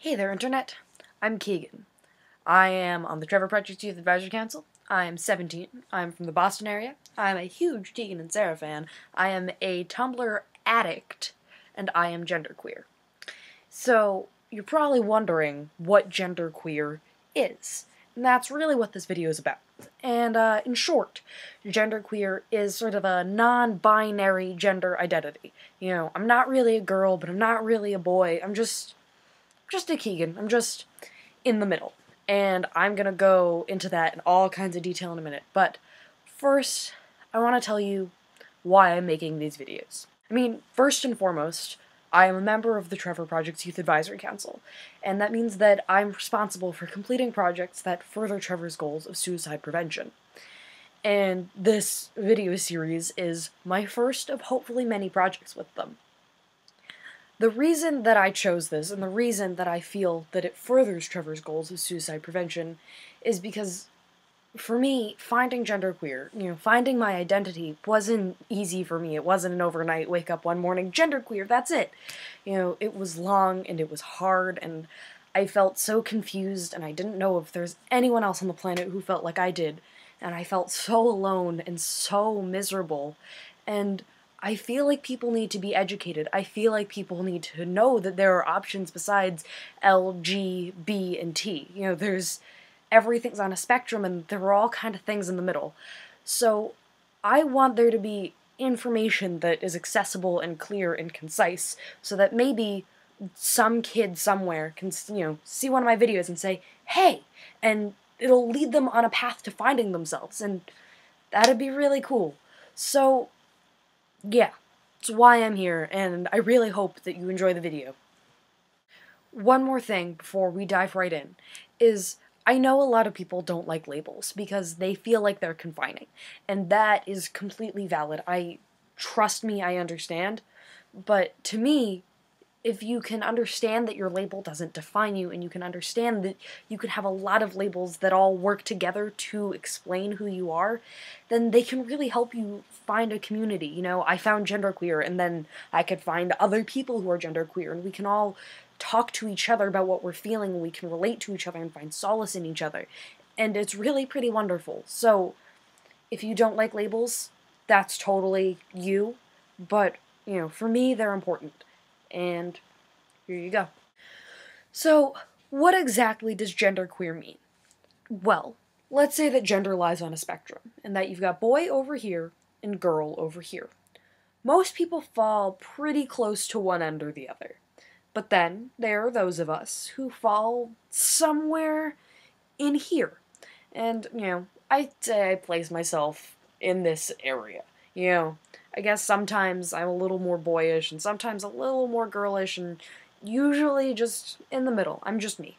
Hey there, Internet. I'm Kegan. I am on the Trevor Project Youth Advisory Council. I am 17. I'm from the Boston area. I am a huge Kegan and Sarah fan. I am a Tumblr addict, and I am genderqueer. So, you're probably wondering what genderqueer is. And that's really what this video is about. And in short, genderqueer is sort of a non-binary gender identity. You know, I'm not really a girl, but I'm not really a boy. I'm just a Kegan. I'm just in the middle. And I'm gonna go into that in all kinds of detail in a minute. But first, I want to tell you why I'm making these videos. I mean, first and foremost, I am a member of the Trevor Project's Youth Advisory Council, and that means that I'm responsible for completing projects that further Trevor's goals of suicide prevention. And this video series is my first of hopefully many projects with them. The reason that I chose this, and the reason that I feel that it furthers Trevor's goals of suicide prevention, is because, for me, finding genderqueer, finding my identity wasn't easy for me. It wasn't an overnight wake up one morning, genderqueer, that's it. It was long, and it was hard, and I felt so confused, and I didn't know if there's anyone else on the planet who felt like I did, and I felt so alone and so miserable, and I feel like people need to be educated. I feel like people need to know that there are options besides L, G, B, and T. Everything's on a spectrum, and there are all kind of things in the middle. So I want there to be information that is accessible and clear and concise, so that maybe some kid somewhere can, see one of my videos and say, hey, and it'll lead them on a path to finding themselves, and that'd be really cool. So yeah, that's why I'm here, and I really hope that you enjoy the video. One more thing before we dive right in is I know a lot of people don't like labels because they feel like they're confining, and that is completely valid. Trust me, I understand, but to me, if you can understand that your label doesn't define you, and you can understand that you can have a lot of labels that all work together to explain who you are, then they can really help you find a community. I found genderqueer, and then I could find other people who are genderqueer, and we can all talk to each other about what we're feeling, and we can relate to each other and find solace in each other. And it's really pretty wonderful. So, if you don't like labels, that's totally you, but, for me, they're important. And here you go. So, what exactly does genderqueer mean? Well, let's say that gender lies on a spectrum, and that you've got boy over here and girl over here. Most people fall pretty close to one end or the other. But then, there are those of us who fall somewhere in here. And, I'd say I place myself in this area. I guess sometimes I'm a little more boyish, and sometimes a little more girlish, and usually just in the middle. I'm just me.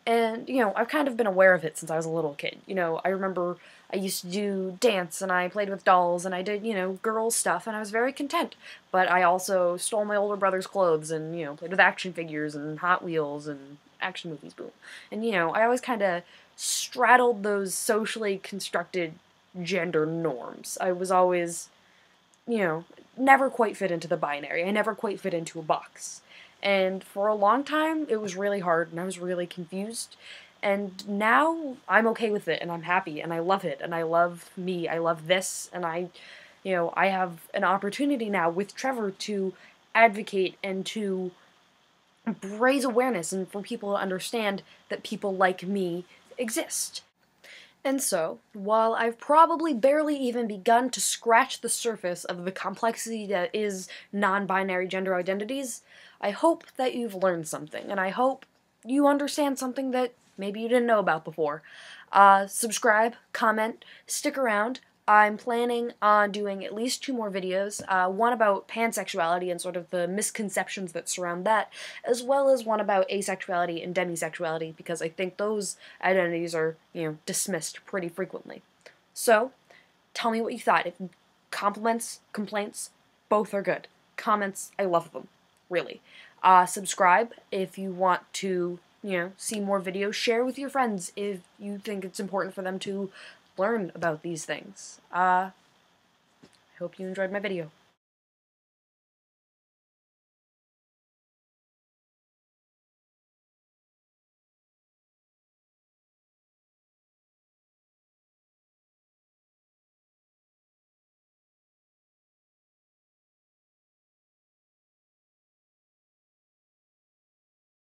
And, I've kind of been aware of it since I was a little kid. I remember I used to do dance, and I played with dolls, and I did, girl stuff, and I was very content. But I also stole my older brother's clothes, and, played with action figures, and Hot Wheels, and action movies, boom. And, I always kind of straddled those socially constructed gender norms. I was always, never quite fit into the binary. I never quite fit into a box. And for a long time, it was really hard, and I was really confused. And now, I'm okay with it, and I'm happy, and I love it, and I love me, I love this, and I have an opportunity now with Trevor to advocate and to raise awareness, and for people to understand that people like me exist. And so, while I've probably barely even begun to scratch the surface of the complexity that is non-binary gender identities, I hope that you've learned something, and I hope you understand something that maybe you didn't know about before. Subscribe, comment, stick around. I'm planning on doing at least 2 more videos, one about pansexuality and sort of the misconceptions that surround that, as well as one about asexuality and demisexuality, because I think those identities are, dismissed pretty frequently. So, tell me what you thought. If compliments, complaints, both are good. Comments, I love them. Really. Subscribe if you want to, see more videos. Share with your friends if you think it's important for them to learn about these things. I hope you enjoyed my video.